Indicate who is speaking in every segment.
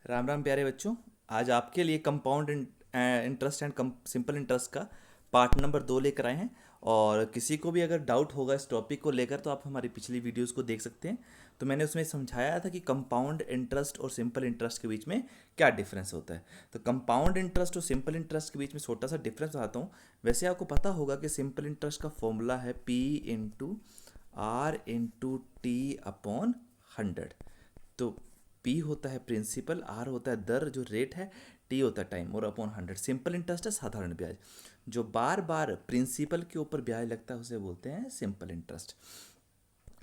Speaker 1: राम राम प्यारे बच्चों। आज आपके लिए compound interest and simple interest का पार्ट नंबर 2 लेकर आए हैं। और किसी को भी अगर डाउट होगा इस टॉपिक को लेकर तो आप हमारी पिछली वीडियोस को देख सकते हैं। तो मैंने उसमें समझाया था कि कंपाउंड इंटरेस्ट और सिंपल इंटरेस्ट के बीच में क्या डिफरेंस होता है। तो कंपाउंड इंटरेस्ट और सिंपल इंटरेस्ट के बीच में छोटा सा डिफरेंस बताता हूँ। वैसे आपको पता होगा कि सिंपल इंटरेस्ट का फॉर्मूला है P/R/T/100। तो पी होता है प्रिंसिपल, आर होता है दर जो रेट है, टी होता है टाइम और अपॉन 100। सिंपल इंटरेस्ट है साधारण ब्याज। जो बार बार प्रिंसिपल के ऊपर ब्याज लगता है उसे बोलते हैं सिंपल इंटरेस्ट।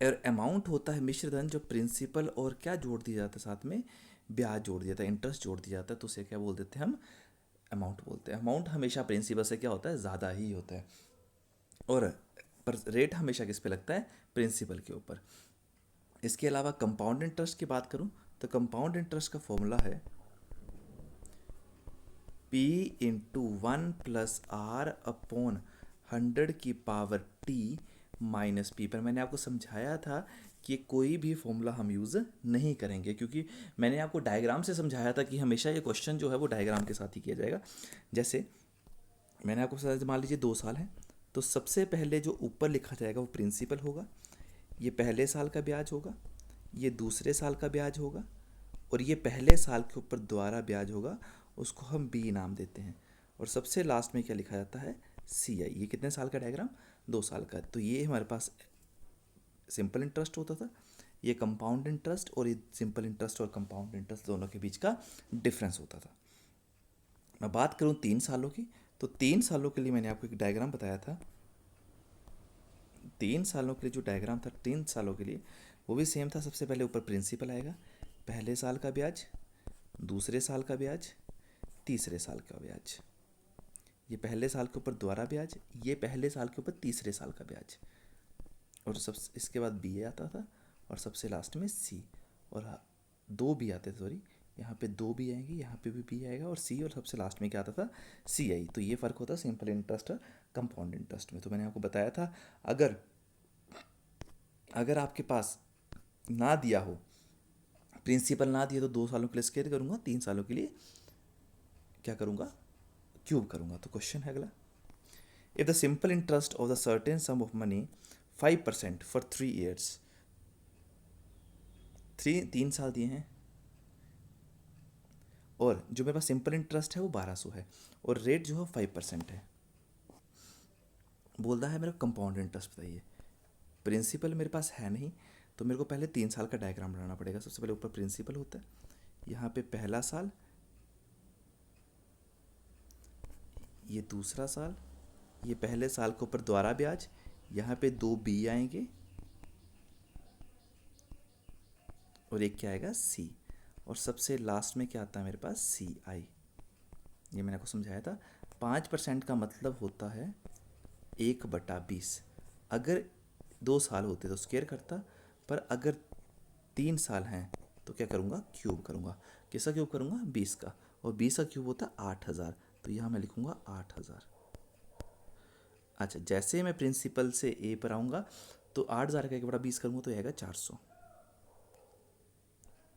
Speaker 1: और अमाउंट होता है मिश्र धन जो प्रिंसिपल और क्या जोड़ दिया जाता है साथ में, ब्याज जोड़ दिया जाता है, इंटरेस्ट जोड़ दिया जाता है, तो उसे क्या बोल देते हैं हम, अमाउंट बोलते हैं। अमाउंट हमेशा प्रिंसिपल से क्या होता है, ज़्यादा ही होता है। और पर रेट हमेशा किस पे लगता है, प्रिंसिपल के ऊपर। इसके अलावा कंपाउंड इंटरेस्ट की बात करूं तो कंपाउंड इंटरेस्ट का फॉर्मूला है P/R/100 पर मैंने आपको समझाया था कि कोई भी फॉर्मूला हम यूज़ नहीं करेंगे, क्योंकि मैंने आपको डायग्राम से समझाया था कि हमेशा ये क्वेश्चन जो है वो डायग्राम के साथ ही किया जाएगा। जैसे मैंने आपको समझाया, मान लीजिए 2 साल है, तो सबसे पहले जो ऊपर लिखा जाएगा वो प्रिंसिपल होगा, ये पहले साल का ब्याज होगा, ये दूसरे साल का ब्याज होगा, और ये पहले साल के ऊपर दोबारा ब्याज होगा, उसको हम बी नाम देते हैं। और सबसे लास्ट में क्या लिखा जाता है, सी आई। ये कितने साल का डायग्राम, 2 साल का। तो ये हमारे पास सिंपल इंटरेस्ट होता था, ये कंपाउंड इंटरेस्ट, और ये सिंपल इंटरेस्ट और कंपाउंड इंटरेस्ट दोनों के बीच का डिफरेंस होता था। मैं बात करूँ 3 सालों की, तो 3 सालों के लिए मैंने आपको एक डायग्राम बताया था। 3 सालों के लिए जो डायग्राम था 3 सालों के लिए, वो भी सेम था। सबसे पहले ऊपर प्रिंसिपल आएगा, पहले साल का ब्याज, दूसरे साल का ब्याज, तीसरे साल का ब्याज। ये पहले साल के ऊपर दोबारा ब्याज, ये पहले साल के ऊपर तीसरे साल का ब्याज, और सब इसके बाद बी आता था, और सबसे लास्ट में सी। और 2 बी आते थे, सॉरी, यहाँ पे 2 बी आएंगे, यहाँ पे भी बी आएगा, और सी, और सबसे लास्ट में क्या आता था, सी आई। तो ये फ़र्क होता है सिंपल इंटरेस्ट और कंपाउंड इंटरेस्ट में। तो मैंने आपको बताया था, अगर अगर आपके पास ना दिया हो, प्रिंसिपल ना दिया, तो 2 सालों के लिए स्क्वायर करूँगा, 3 सालों के लिए क्या करूँगा, क्यूब करूँगा। तो क्वेश्चन है अगला, if the simple interest of the certain sum of money 5% for 3 years, 3 साल दिए हैं, और जो मेरे पास सिंपल इंटरेस्ट है वो 1200 है, और रेट जो है 5% है। बोल रहा है मेरा कंपाउंड इंटरेस्ट बताइए। प्रिंसिपल मेरे पास है नहीं, तो मेरे को पहले 3 साल का डायग्राम बनाना पड़ेगा। सबसे पहले ऊपर प्रिंसिपल होता है, यहाँ पे पहला साल, ये दूसरा साल, ये पहले साल के ऊपर दोबारा ब्याज, यहाँ पे 2 बी आएंगे, और एक क्या आएगा, सी। और सबसे लास्ट में क्या आता है मेरे पास, सी आई। ये मैंने आपको समझाया था। 5% का मतलब होता है 1/20। अगर 2 साल होते तो स्क्वायर करता, पर अगर 3 साल हैं तो क्या करूँगा, क्यूब करूँगा। किसका क्यूब करूँगा, 20 का, और 20 का क्यूब होता है 8000। तो यहाँ मैं लिखूँगा 8000। अच्छा, जैसे मैं प्रिंसिपल से ए पर आऊँगा तो 8000 का 1/20 करूँगा तो ये आएगा 400।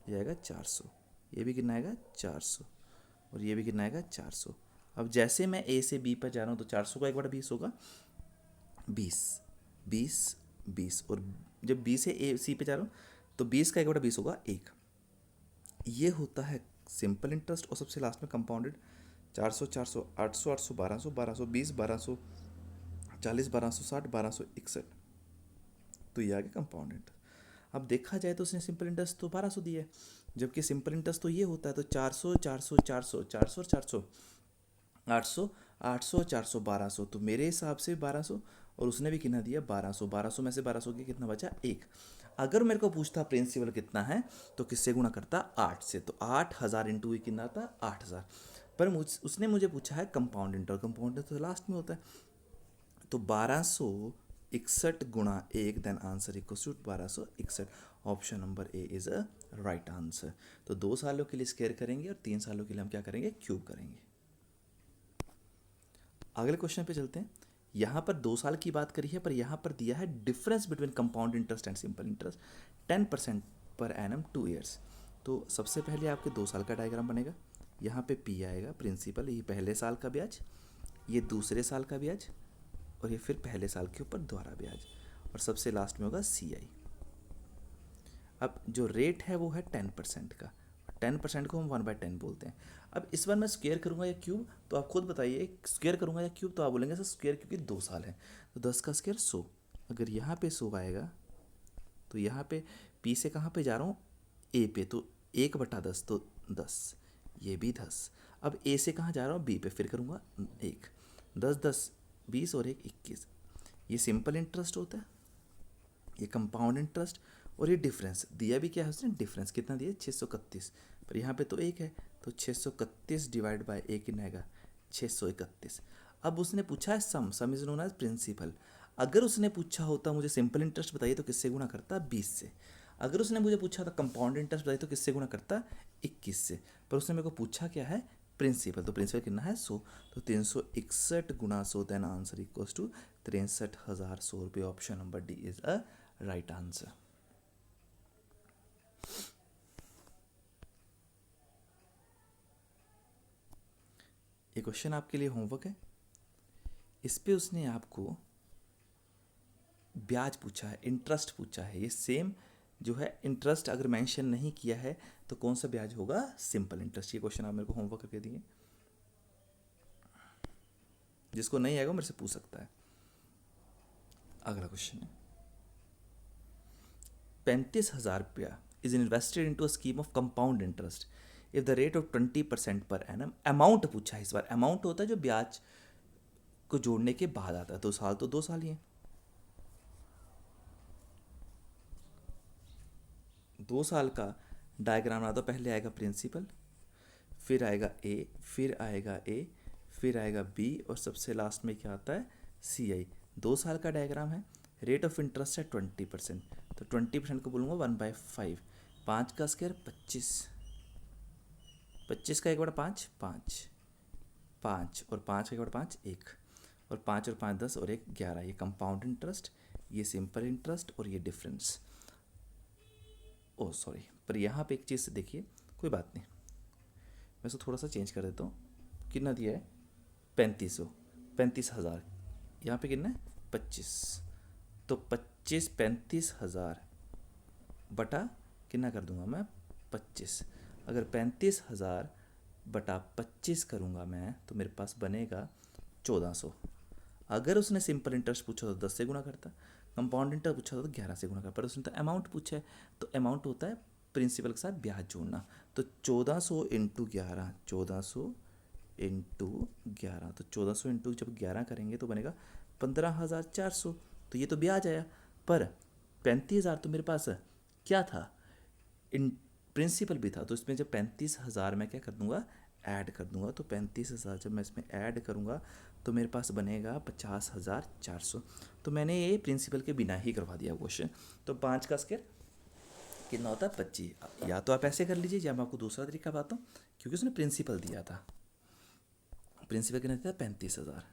Speaker 1: ये आएगा 400, ये भी कितना आएगा 400, और ये भी कितना आएगा 400। अब जैसे मैं ए से बी पर जा रहा हूँ तो 400 का 1/20 होगा 20, 20, 20, और जब बी से ए सी पे जा रहा हूँ तो 20 का 1/20 होगा 1। ये होता है सिंपल इंटरेस्ट। और सबसे लास्ट में कंपाउंडेड, 400, 400, 800, 800, 1200, 1220, 1240, 1260, 1261। तो ये आ गया कंपाउंड इंटरेस्ट। अब देखा जाए तो उसने सिंपल इंटरेस्ट तो 1200 दिया है, जबकि सिंपल इंटरेस्ट तो ये होता है। तो 400, 400, 400, 400 और 400, 800, 800, 400, 1200। तो मेरे हिसाब से 1200, और उसने भी कितना दिया, 1200। 1200 में से 1200 के कितना बचा, 1। अगर मेरे को पूछता प्रिंसिपल कितना है तो किससे गुणा करता, 8 से। तो 8000 इंटू कितना आता, 8000। पर उसने मुझे पूछा है कंपाउंड इंटरेस्ट। कंपाउंड इंटरेस्ट तो लास्ट में होता है। तो 1261 × 1, देन आंसर इक्व to 1261। Option number A is a right answer. तो 2 सालों के लिए स्क्वायर करेंगे, और 3 सालों के लिए हम क्या करेंगे, क्यूब करेंगे। अगले क्वेश्चन पे चलते हैं। यहाँ पर 2 साल की बात करी है, पर यहाँ पर दिया है difference between compound interest and simple interest 10% per annum 2 years. तो सबसे पहले आपके 2 साल का डायग्राम बनेगा, यहाँ पे पी आएगा प्रिंसिपल, ये पहले साल का ब्याज, ये दूसरे साल का ब्याज, और ये फिर पहले साल के ऊपर दोहरा ब्याज, और सबसे लास्ट में होगा सी आई। अब जो रेट है वो है 10% का, 10% को हम 1/10 बोलते हैं। अब इस बार मैं स्क्वायर करूँगा या क्यूब, तो आप खुद बताइए, स्क्वायर करूँगा या क्यूब, तो आप बोलेंगे सर स्क्वायर क्योंकि 2 साल है, तो 10 का स्क्वायर 100। अगर यहाँ पे 100 आएगा तो यहाँ पे पी से कहाँ पे जा रहा हूँ, ए पे, तो 1/10 तो 10, ये भी 10। अब ए से कहाँ जा रहा हूँ, बी पे, फिर करूँगा 1, 10 10 20 और 1 21। ये सिंपल इंटरेस्ट होता है, ये कंपाउंड इंटरेस्ट, और ये डिफरेंस दिया भी क्या है उसने, डिफरेंस कितना दिया 631, पर यहाँ पे तो 1 है, तो 631 डिवाइड बाय 1 कितना आएगा 631। अब उसने पूछा है sum, sum is known as principal. अगर उसने पूछा होता मुझे सिंपल इंटरेस्ट बताइए तो किससे गुणा करता 20 से, अगर उसने मुझे पूछा था कंपाउंड इंटरेस्ट बताइए तो किससे गुणा करता 21 से, पर उसने मेरे को पूछा क्या है प्रिंसिपल, तो प्रिंसिपल कितना है 100, तो 361 गुणा 100, देन आंसर इक्वल्स टू 63,100 रुपये। Option number D is a right answer. ये क्वेश्चन आपके लिए होमवर्क है, इस पे उसने आपको ब्याज पूछा है, इंटरेस्ट पूछा है, ये सेम जो है इंटरेस्ट अगर मेंशन नहीं किया है तो कौन सा ब्याज होगा, सिंपल इंटरेस्ट। ये क्वेश्चन आप मेरे को होमवर्क करके दिए, जिसको नहीं आएगा मेरे से पूछ सकता है। अगला क्वेश्चन है 35,000 रुपया is invested into a scheme of compound interest if the rate of 20% per annum. Amount पूछा है इस बार, अमाउंट होता है जो ब्याज को जोड़ने के बाद आता है, 2 साल तो 2 साल ही है, 2 साल का डायग्राम बना दो, पहले आएगा प्रिंसिपल, फिर आएगा ए, फिर आएगा ए, फिर आएगा बी, और सबसे लास्ट में क्या आता है सी आई। 2 साल का डायग्राम है, रेट ऑफ इंटरेस्ट है 20%, तो 20% को बोलूँगा 1/5, 5 का स्क्वायर 25, 25 का 1/5 5, 5 और 5 का 1/5 1, और 5 और 5 10 और 1 11। ये कंपाउंड इंटरेस्ट, ये सिंपल इंटरेस्ट, और ये डिफरेंस। ओह सॉरी, पर यहाँ पे एक चीज़ से देखिए, कोई बात नहीं, मैं इसको थोड़ा सा चेंज कर देता हूँ। कितना दिया है 3500, 35,000, यहाँ पे कितना है 25, तो 35,000 बटा कितना कर दूंगा मैं 25। अगर 35,000 बटा 25 करूँगा मैं तो मेरे पास बनेगा 1400। अगर उसने सिंपल इंटरेस्ट पूछा तो 10 से गुणा करता, कंपाउंड इंटरेस्ट पूछा तो 11 से गुणा करता, पर उसने तो अमाउंट पूछा है, तो अमाउंट होता है प्रिंसिपल के साथ ब्याज जोड़ना। तो 1400 इंटू 11, 1400 इंटू 11, तो 1400 इंटू जब 11 करेंगे तो बनेगा 15,400, तो ये तो ब्याज आया, पर 35,000 तो मेरे पास क्या था, इन प्रिंसिपल भी था, तो इसमें जब 35,000 मैं क्या कर दूंगा ऐड कर दूंगा, तो 35,000 जब मैं इसमें ऐड करूंगा तो मेरे पास बनेगा 50,400। तो मैंने ये प्रिंसिपल के बिना ही करवा दिया क्वेश्चन। तो 5 का स्क्वायर कितना होता है 25, या तो आप ऐसे कर लीजिए या मैं आपको दूसरा तरीका बताता हूँ, क्योंकि उसने प्रिंसिपल दिया था, प्रिंसिपल कितना दिया था 35,000,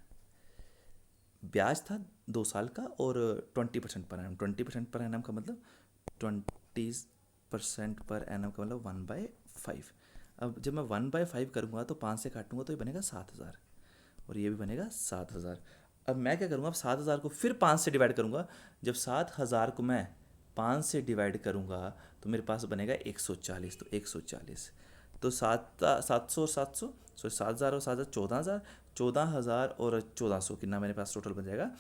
Speaker 1: ब्याज था 2 साल का, और 20% पर एनम, 20% पर एनम का मतलब 20% पर एनम का मतलब 1/5। अब जब मैं 1/5 करूँगा तो 5 से काटूंगा तो ये बनेगा 7,000, और ये भी बनेगा 7,000। अब मैं क्या करूँगा, अब 7,000 को फिर 5 से डिवाइड करूँगा, जब 7,000 को मैं 5 से डिवाइड करूँगा तो मेरे पास बनेगा 140, तो 140, तो 700 और 700, सो 7,000 और 7,000 14,000, 14,000 और 1,400 कितना मेरे पास टोटल बन जाएगा,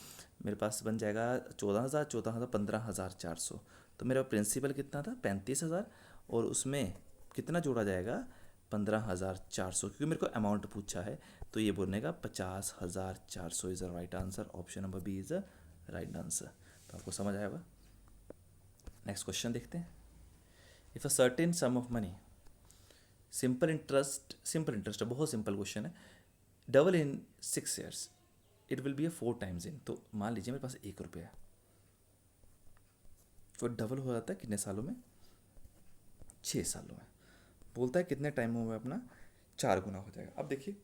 Speaker 1: मेरे पास बन जाएगा 14,000 14,000 15,400। तो मेरा प्रिंसिपल कितना था 35,000, और उसमें कितना जोड़ा जाएगा 15,400, क्योंकि मेरे को अमाउंट पूछा है, तो ये बोलने 50,400 is the right answer. Option number B is the right answer. तो आपको समझ आएगा। नेक्स्ट क्वेश्चन देखते हैं। If a certain sum of money, simple interest बहुत सिंपल क्वेश्चन है, double in 6 years it will be a 4 times in. तो मान लीजिए मेरे पास 1 रुपया है, तो डबल हो जाता है कितने सालों में 6 सालों में। बोलता है कितने टाइम में अपना 4 गुना हो जाएगा। अब देखिए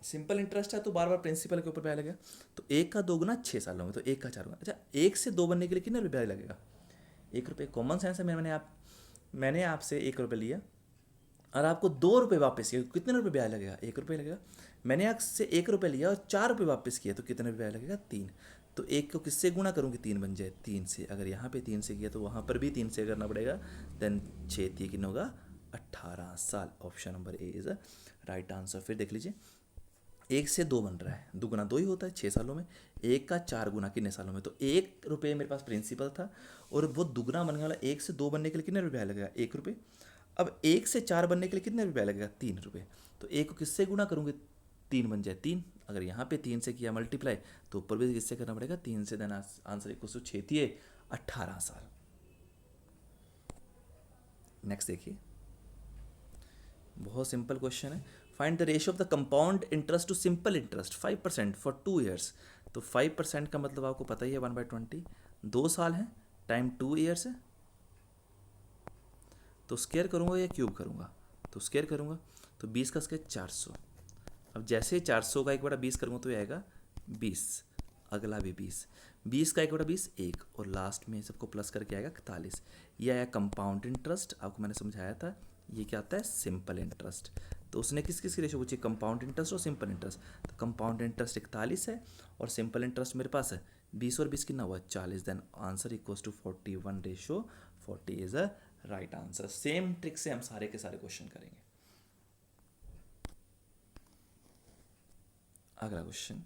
Speaker 1: सिंपल इंटरेस्ट है तो बार बार प्रिंसिपल के ऊपर ब्याज लगेगा, तो 1 का 2 गुना 6 सालों में, तो 1 का 4 गुना। अच्छा 1 से 2 बनने के लिए कितना रुपया लगेगा 1 रुपये, कॉमन सेंस है मैंने आप मैंने आपसे 1 रुपये लिया और आपको 2 रुपये वापस किया, कितने रुपये ब्याज लगेगा? 1 रुपये लगेगा। मैंने आपसे 1 रुपये लिया और 4 रुपये वापस किया, तो कितने रुपये ब्याज लगेगा? 3। तो एक को किससे गुणा करूँ कि 3 बन जाए? 3 से। अगर यहाँ पे 3 से किया तो वहाँ पर भी 3 से करना पड़ेगा। देन 6 कितना होगा? 18 साल। Option number A is a right answer. फिर देख लीजिए, 1 से 2 बन रहा है, 2 गुना 2 ही होता है 6 सालों में। 1 का 4 गुना कितने सालों में? तो 1 रुपये मेरे पास प्रिंसिपल था और वो दुगना बनने वाला। 1 से 2 बनने के लिए कितने रुपया लगेगा? 1 रुपये। अब 1 से 4 बनने के लिए कितने रुपया लगेगा? 3 रुपये। तो एक को किससे गुना करूँगे? 3 बन जाए 3। अगर यहाँ पे 3 से किया मल्टीप्लाई तो ऊपर भी किससे करना पड़ेगा? 3 से। देन आंसर इक्वल टू 6 18 साल। नेक्स्ट देखिए, बहुत सिंपल क्वेश्चन है। Find the ratio of the compound interest to simple interest 5% for 2 years. तो 5% का मतलब आपको पता ही है 1/20। 2 साल है टाइम 2 ईयर्स है, तो स्क्वायर करूँगा या क्यूब करूँगा? तो स्क्वायर करूँगा। तो 20 का स्क्वायर 400। अब जैसे 400 का 1/20 करूँगा तो ये आएगा 20। अगला भी 20। 20 का 1/20 1, और लास्ट में सबको प्लस करके आएगा 41। ये आया कंपाउंड इंटरेस्ट, आपको मैंने समझाया था। ये क्या आता है? Simple interest. तो उसने किस किस की रेशो पूछी? कंपाउंड इंटरेस्ट और सिंपल इंटरेस्ट। तो कंपाउंड इंटरेस्ट 41 है और सिंपल इंटरेस्ट मेरे पास है 20 और 20 कितना हुआ? 40। Then answer equals to 41:40 is a right answer. Same trick से हम सारे के सारे क्वेश्चन करेंगे। अगला question,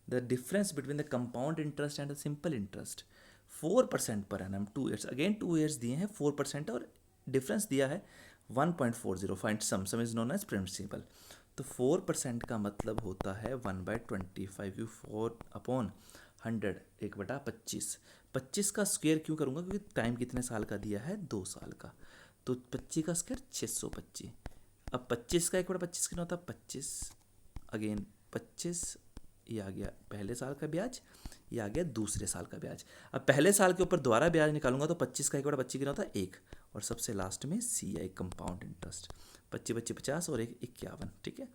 Speaker 1: the difference between the compound interest and the simple interest 4% per annum 2 years. Again 2 years दिए हैं, 4% और डिफरेंस दिया है 1.40। Find sum is known as principal. तो 4% का मतलब होता है 1/25 क्यों? 4/100 1/25। 25 का स्क्वायर क्यों करूँगा? क्योंकि टाइम कितने साल का दिया है? 2 साल का। तो 25 का स्क्वायर 625। अब 25 का 1/25 कितना होता है? 25। अगेन 25, ये आ गया पहले साल का ब्याज, ये आ गया दूसरे साल का ब्याज। अब पहले साल के ऊपर दोबारा ब्याज निकालूंगा तो 25 का 1/25 कितना होता है? 1। और सबसे लास्ट में सी आई कंपाउंड इंटरेस्ट। 25 50 और 1 51। ठीक है।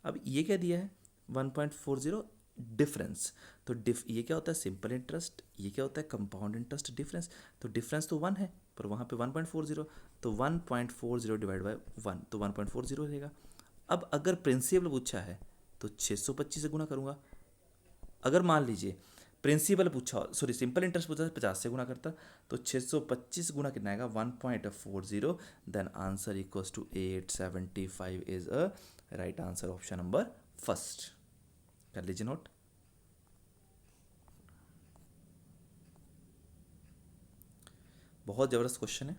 Speaker 1: अब ये क्या दिया है? 1.40 डिफरेंस। तो ये क्या होता है? Simple interest. ये क्या होता है? Compound interest difference. तो डिफरेंस तो 1 है पर वहाँ पे 1.40, तो 1.40 डिवाइड बाई 1, तो 1.40 रहेगा। अब अगर प्रिंसिपल पूछा है तो 625 से गुना करूँगा। अगर मान लीजिए प्रिंसिपल पूछा, सॉरी सिंपल इंटरेस्ट पूछा 50 से गुना करता, तो 625 गुना कितना आएगा? 1.40। Then answer equals to 875 is a right answer. Option number first. कर लीजिए नोट। बहुत जबरदस्त क्वेश्चन है।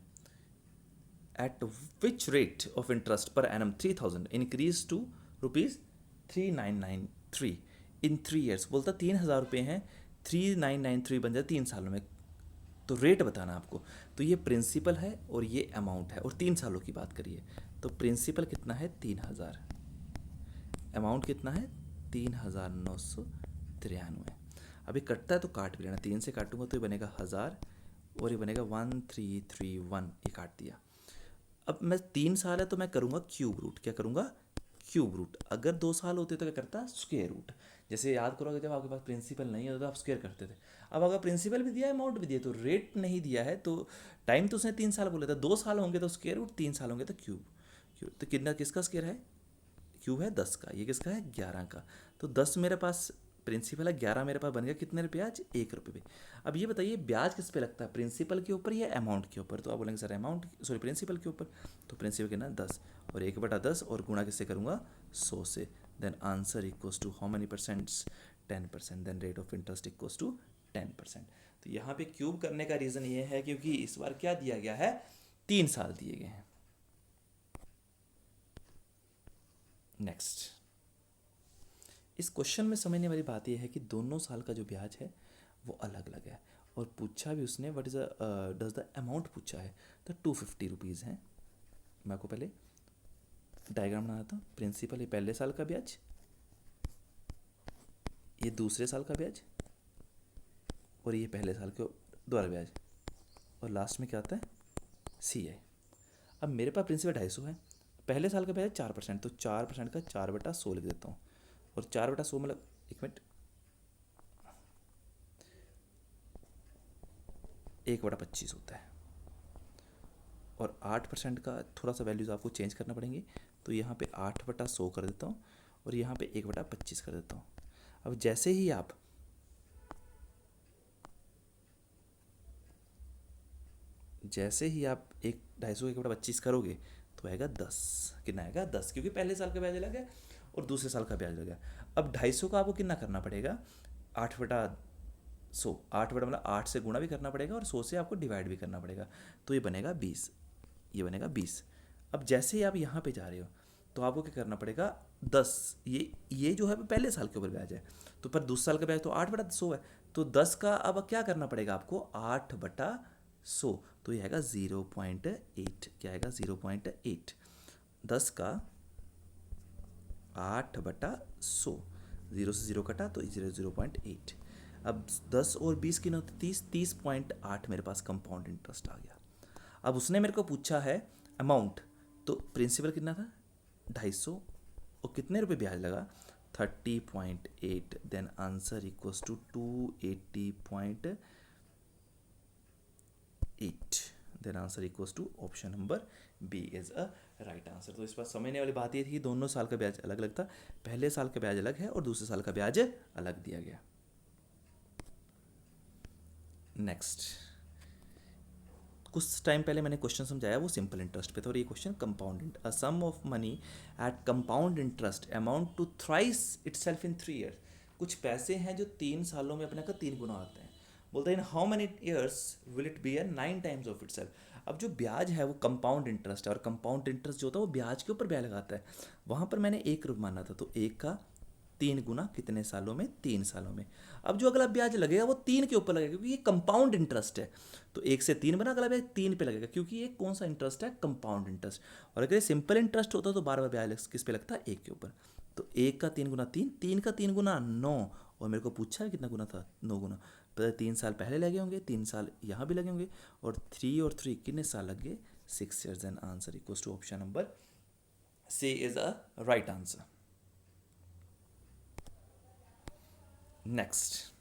Speaker 1: At which rate of interest per annum 3000 increase to ₹3993 in 3 years. बोलता 3000 रुपये हैं, 3993 बन जाए 3 सालों में। तो रेट बताना आपको। तो ये प्रिंसिपल है और ये अमाउंट है और 3 सालों की बात करिए। तो प्रिंसिपल कितना है? 3000। अमाउंट कितना है? 3993। अभी कटता है तो काट भी लेना। 3 से काटूंगा तो ये बनेगा 1000 और ये बनेगा 1331। ये काट दिया। अब मैं 3 साल है तो मैं करूँगा क्यूब रूट। क्या करूँगा? Cube root. अगर 2 साल होते तो क्या करता? Square root. जैसे याद करो जब आपके पास प्रिंसिपल नहीं होता तो आप स्क्वायर करते थे। अब अगर प्रिंसिपल भी दिया है अमाउंट भी दिया तो रेट नहीं दिया है तो टाइम तो उसने 3 साल बोला था। 2 साल होंगे तो स्क्वायर रूट, 3 साल होंगे तो क्यूब। क्यूब तो कितना किसका स्क्वायर है? क्यूब है 10 का। ये किसका है? 11 का। तो 10 मेरे पास प्रिंसिपल है, 11 मेरे पास बन गया कितने रुपये? आज 1 रुपये पे। अब ये बताइए ब्याज किस पे लगता है? प्रिंसिपल के ऊपर या अमाउंट के ऊपर? तो आप बोलेंगे सर अमाउंट, सॉरी प्रिंसिपल के ऊपर। तो प्रिंसिपल कितना? 10 और 1/10 और गुणा किससे करूँगा? 100 से। Then answer equals to how many percents? 10%। Then rate of interest equals to 10%। तो यहाँ पे क्यूब करने का रीज़न ये है क्योंकि इस बार क्या दिया गया है? 3 साल दिए गए हैं। नेक्स्ट, इस क्वेश्चन में समझने वाली बात यह है कि दोनों साल का जो ब्याज है वो अलग अलग है और पूछा भी उसने what is does the amount पूछा है तो 250 रुपीज़ है। मैं आपको पहले डायग्राम बनाया था। प्रिंसिपल ये पहले साल का ब्याज, ये दूसरे साल का ब्याज और ये पहले साल के दोबारा ब्याज और लास्ट में क्या आता है? सी आई। अब मेरे पास प्रिंसिपल 250 है, पहले साल का ब्याज 4%, तो 4% का 4/100 लिख देता हूँ और 4/100 मतलब 1 मिनट 1/25 होता है। और 8% का थोड़ा सा वैल्यूज़ आपको चेंज करना पड़ेंगे। तो यहाँ पे 8/100 कर देता हूँ और यहाँ पे 1/25 कर देता हूँ। अब जैसे ही आप एक 250 का 1/25 करोगे तो आएगा 10। कितना आएगा? 10, क्योंकि पहले साल का ब्याज अलग है और दूसरे साल का ब्याज अलग है। अब 250 का आपको कितना करना पड़ेगा? 8/100, 8 मतलब 8 से गुणा भी करना पड़ेगा और 100 से आपको डिवाइड भी करना पड़ेगा। तो ये बनेगा 20, ये बनेगा 20। अब जैसे ही आप यहाँ पे जा रहे हो तो आपको क्या करना पड़ेगा? 10, ये जो है पहले साल के ऊपर ब्याज है, तो पर दूसरे साल का ब्याज तो 8/100 है। तो 10 का अब क्या करना पड़ेगा आपको? 8/100, तो ये आएगा 0.8। क्या आएगा? 0.8। 10 का 8/100, 0 से 0 कटा तो 0.8। अब 10 और 20 कितने होते? 30, 30.8 मेरे पास कंपाउंड इंटरेस्ट आ गया। अब उसने मेरे को पूछा है अमाउंट, तो प्रिंसिपल कितना था? 250, और कितने रुपए ब्याज लगा? 30.8। Then answer equals to 280.8। Then answer equals to option number B is a right answer. तो इस बार समझने वाली बात ये थी, दोनों साल का ब्याज अलग अलग था, पहले साल का ब्याज अलग है और दूसरे साल का ब्याज अलग दिया गया। नेक्स्ट, कुछ टाइम पहले मैंने क्वेश्चन समझाया वो सिंपल इंटरेस्ट पे था, और ये question compound a sum of money at compound interest amount to thrice itself in 3 years. कुछ पैसे हैं जो 3 सालों में अपने का 3 गुना आते हैं। बोलते हैं in how many years will it be 9 times of itself. अब जो ब्याज है वो कंपाउंड इंटरेस्ट है, और कंपाउंड इंटरेस्ट जो होता है वो ब्याज के ऊपर ब्याज लगाता है। वहाँ पर मैंने 1 रुपये माना था, तो 1 का 3 गुना कितने सालों में? 3 सालों में। अब जो अगला ब्याज लगेगा वो 3 के ऊपर लगेगा, क्योंकि ये कंपाउंड इंटरेस्ट है। तो 1 से 3 बना, अगला ब्याज 3 पे लगेगा, क्योंकि ये कौन सा इंटरेस्ट है? Compound interest. और अगर ये सिंपल इंटरेस्ट होता तो बार बार ब्याज किस पे लगता? 1 के ऊपर। तो 1 का 3 गुना 3, 3 का 3 गुना 9, और मेरे को पूछा है कितना गुना था? 9 गुना। पहले 3 साल पहले लगे होंगे, 3 साल यहाँ भी लगे होंगे, और 3 और 3 कितने साल लग गए? 6 years. And answer equals to option number C is a right answer. Next,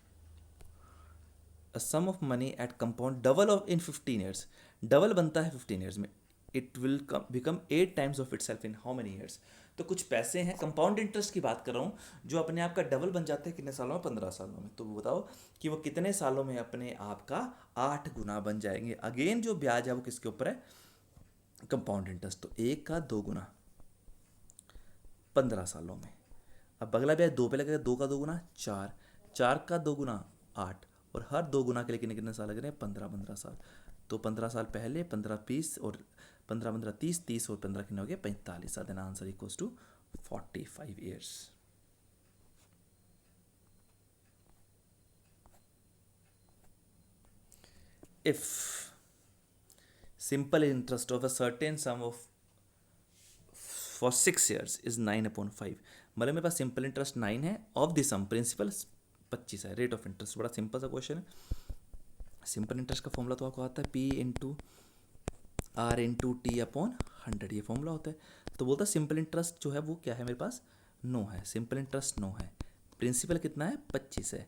Speaker 1: a sum of money at compound double of in 15 years। Double बनता है 15 ईयर्स में। It will become 8 times of it self in how many years. तो कुछ पैसे हैं, compound interest की बात कर रहा हूँ, जो अपने आप का डबल बन जाते हैं कितने सालों में? 15 सालों में। तो बताओ कि वो कितने सालों में अपने आप का 8 गुना बन जाएंगे। अगेन जो ब्याज है वो किसके ऊपर है? Compound interest. तो 1 का 2 गुना 15 सालों में। अब अगला ब्याज 2 पे लगेगा, 2 का 2 गुना 4, 4 का 2 गुना 8, और हर 2 गुना के लिए कितने कितने साल लग रहे हैं? 15 साल। तो 15 साल पहले, 15 20 और 15 30, 30 और 15 कितने हो गए? 45 साल। Then answer equals to 45 years. If simple interest of a certain sum of for 6 years is 9/5, मतलब मेरे पास सिंपल इंटरेस्ट 9 है, ऑफ द सम प्रिंसिपल 25 है, रेट ऑफ इंटरेस्ट। बड़ा सिंपल सा क्वेश्चन है। सिंपल इंटरेस्ट का फॉर्मूला तो आपको आता है P/R/T/100, ये फॉर्मूला होता है। तो बोलता है सिंपल इंटरेस्ट जो है वो क्या है मेरे पास? 9 है। सिंपल इंटरेस्ट 9 है, प्रिंसिपल कितना है? 25 है,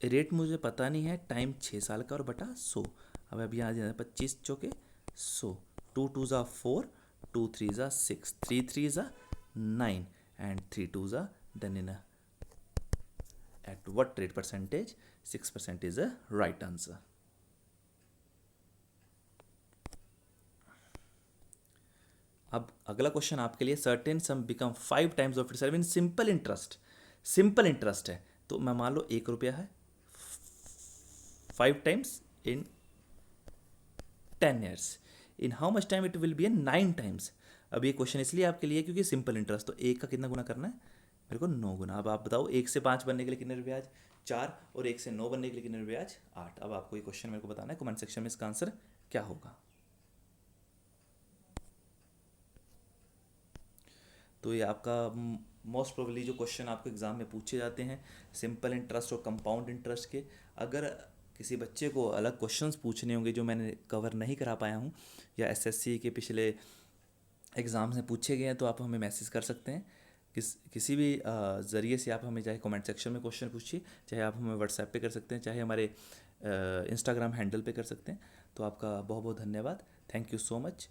Speaker 1: रेट मुझे पता नहीं है, टाइम 6 साल का और बटा 100। अब अभी यहाँ 25 चौके 100, 2 2 ज़ा 4, 2 3 ज़ा 6, 3 3 ज़ा 9, एंड 3 2 ज़ा, then in at what rate percentage? 6% is a right answer. अब अगला क्वेश्चन आपके लिए, certain some become 5 times of itself in simple interest. Simple interest है, तो मैं मान लो 1 रुपया है, 5 times in 10 years, in how much time it will B 9 times. अब ये क्वेश्चन इसलिए आपके लिए क्योंकि सिंपल इंटरेस्ट, तो 1 का कितना गुना करना है मेरे को? 9 गुना। अब आप बताओ 1 से 5 बनने के लिए कितने रुपये ब्याज? 4, और 1 से 9 बनने के लिए कितने रुपये ब्याज? 8। अब आपको ये क्वेश्चन मेरे को बताना है कमेंट सेक्शन में इसका आंसर क्या होगा। तो ये आपका मोस्ट प्रोबेबली जो क्वेश्चन आपको एग्ज़ाम में पूछे जाते हैं सिंपल इंटरेस्ट और कंपाउंड इंटरेस्ट के। अगर किसी बच्चे को अलग क्वेश्चंस पूछने होंगे जो मैंने कवर नहीं करा पाया हूँ, या एसएससी के पिछले एग्ज़ाम से पूछे गए हैं, तो आप हमें मैसेज कर सकते हैं। किसी भी ज़रिए से आप हमें, चाहे कमेंट सेक्शन में क्वेश्चन पूछिए, चाहे आप हमें व्हाट्सएप पे कर सकते हैं, चाहे हमारे इंस्टाग्राम हैंडल पे कर सकते हैं। तो आपका बहुत बहुत धन्यवाद। Thank you so much.